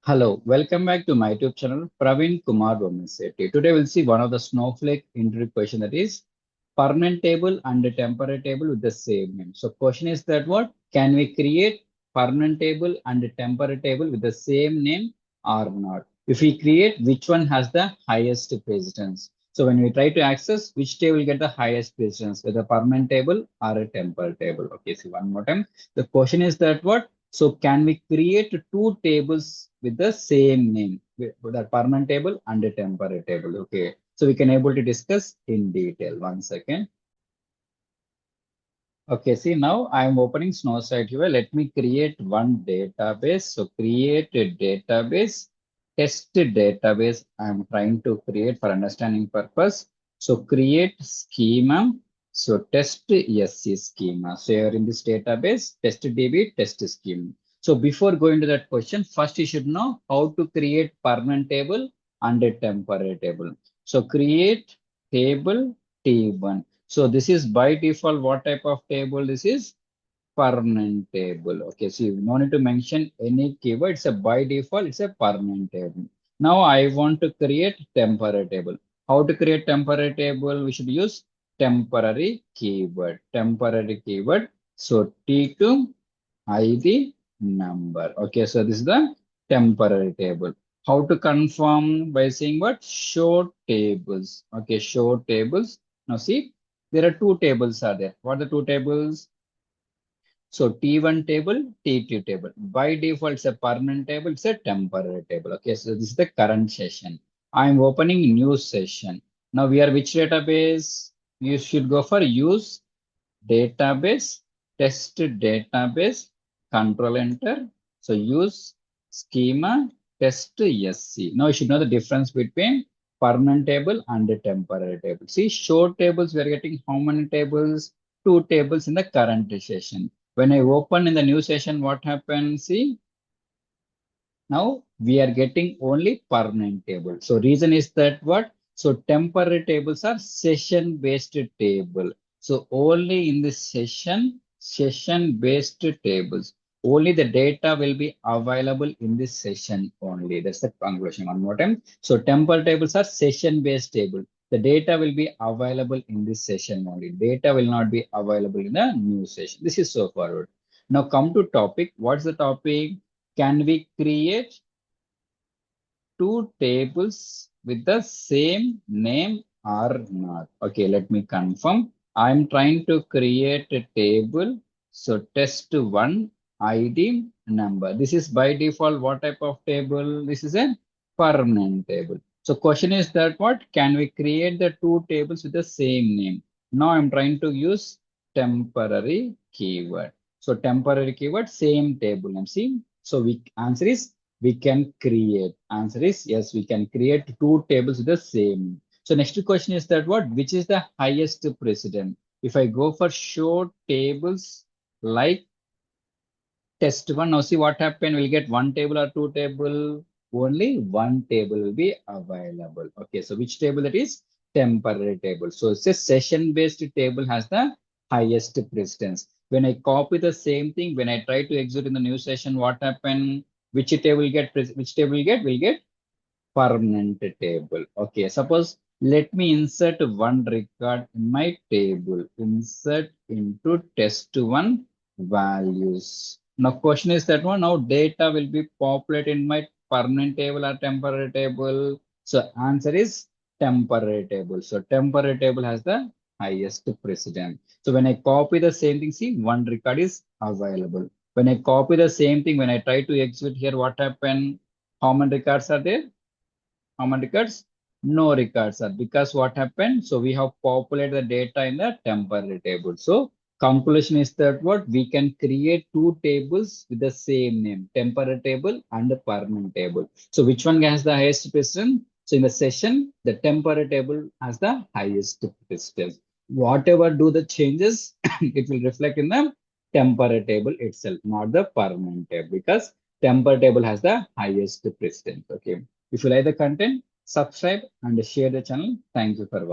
Hello, welcome back to my YouTube channel, Praveen Kumar Womensetti. Today we'll see one of the Snowflake interview question that is permanent table and a temporary table with the same name. So question is that what? Can we create permanent table and a temporary table with the same name or not? If we create, which one has the highest precedence? So when we try to access, which table will get the highest precedence, whether permanent table or a temporary table? Okay, see one more time. The question is that what? So can we create two tables with the same name, with a permanent table and a temporary table? Okay, so we can able to discuss in detail. One second. Okay, see now I'm opening Snowsite here. Let me create one database. So create a database, test database. I'm trying to create for understanding purpose. So create schema. So test SC schema. So here in this database, test DB, test schema. So before going to that question, first you should know how to create permanent table and a temporary table. So create table T1. So this is by default, what type of table this is? Permanent table. Okay, so you no need to mention any keyword. It's a by default, it's a permanent table. Now I want to create temporary table. How to create temporary table? We should use temporary keyword. Temporary keyword. So T2 ID number. Okay, so this is the temporary table. How to confirm? By saying what? Show tables. Okay, show tables. Now see, there are two tables are there. What are the two tables? So T1 table, T2 table. By default, it's a permanent table, it's a temporary table. Okay, so this is the current session. I'm opening new session. Now we are which database? You should go for use database, test database, control enter. So use schema, test SC. Now you should know the difference between permanent table and a temporary table. See, show tables, we are getting how many tables? Two tables in the current session. When I open in the new session, what happens? See, now we are getting only permanent table. So reason is that what? So temporary tables are session based table. So only in this session based tables, only the data will be available in this session only. That's the conclusion one more time. So temporary tables are session based table. The data will be available in this session only. Data will not be available in the new session. This is so forward. Now come to topic. What's the topic? Can we create two tables with the same name or not? Okay, let me confirm. I'm trying to create a table. So test one ID number. This is by default what type of table? This is a permanent table. So question is that what? Can we create the two tables with the same name? Now I'm trying to use temporary keyword. So temporary keyword, same table name. See, so we answer is we can create. Answer is yes, we can create two tables with the same. So next question is that what? Which is the highest precedent? If I go for show tables like test one, now see what happened. We'll get one table or two table. Only one table will be available. Okay, so which table that is? Temporary table. So it's a session-based table has the highest precedence. When I copy the same thing, when I try to exit in the new session, what happened? Which table get? Which table will get? Will get permanent table. Okay, suppose let me insert one record in my table. Insert into test one values. Now question is that one. Now data will be populated in my permanent table or temporary table. So answer is temporary table. So temporary table has the highest precedence. So when I copy the same thing, see one record is available. When I copy the same thing, when I try to exit here, what happened? How many records are there? How many records? No records are because what happened? So we have populated the data in the temporary table. So conclusion is that what we can create two tables with the same name, temporary table and the permanent table. So which one has the highest precedence? So in the session, the temporary table has the highest precedence. Whatever do the changes, it will reflect in the temporary table itself, not the permanent table, because temporary table has the highest precedence. Okay. If you like the content, subscribe and share the channel. Thank you for watching.